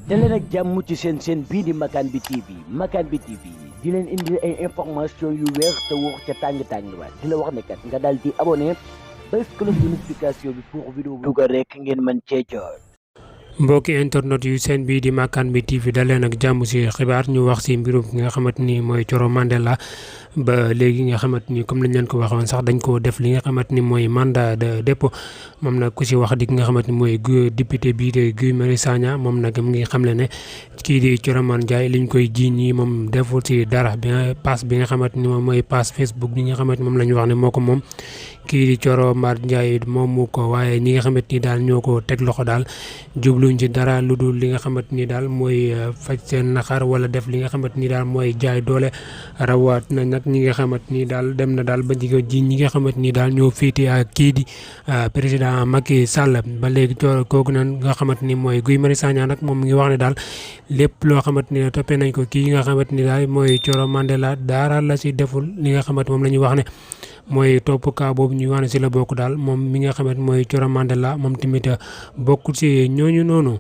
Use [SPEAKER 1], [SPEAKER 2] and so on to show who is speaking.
[SPEAKER 1] daleen ak jàmm ci seen bii di Makane bi TV Makane bi TV di leen indi ay information yu wér te wóor ca tàng ba di la wax ne kat nga daal di abonné bés cloche de notification bi pour vidéo bu dugal rek ngeen mën cee jot.
[SPEAKER 2] mbokki internet yu seen bii di Makane bi TV daleen ak jàmm si xibaar ñu wax si mbirum ki nga xamante ni mooy Thioro Mandela ba léegi nga xamante ni comme lañ leen ko waxoon sax dañ ko def li nga xamante ni mooy mandat de dépôt moom nag ku si wax di ki nga xamante ni mooy député bii de Guy Marius Sagna moom nag mu ngi xamle ne kii di Thioro Ndiaye liñ koy jiiñ ñi moom deful si dara bi nga pass bi nga xamante ni moom mooy pass Facebook bi nga xamante ni moom la ñu wax ne moo ko moom kii di Thioro Ndiaye moom mu ko waaye ñi nga xamante ni daal ñoo ko teg loxo daal jubluñ ci dara lu dul li nga xamante ni daal mooy faj seen naxar wala def li nga xamante ni daal mooy jaay doole rawaat na nag ñi nga xamante ni daal dem na daal ba ji ñi nga xamante ni daal ñoo féete ak kii di président Macky Sall ba léegi kooku nag nga xamante ni mooy Guy Marius Sagna nag moom mi ngi wax ne daal lépp loo xamante ni toppee nañ ko kii nga xamante ni daal mooy Thioro Mandela dara la si deful li nga xamante moom la ñuy wax ne mooy topp kaa boobu ñuy wax ne si la bokk daal moom mi nga xamante mooy Thioro Mandela moom tamit bokkul si ñooñu noonu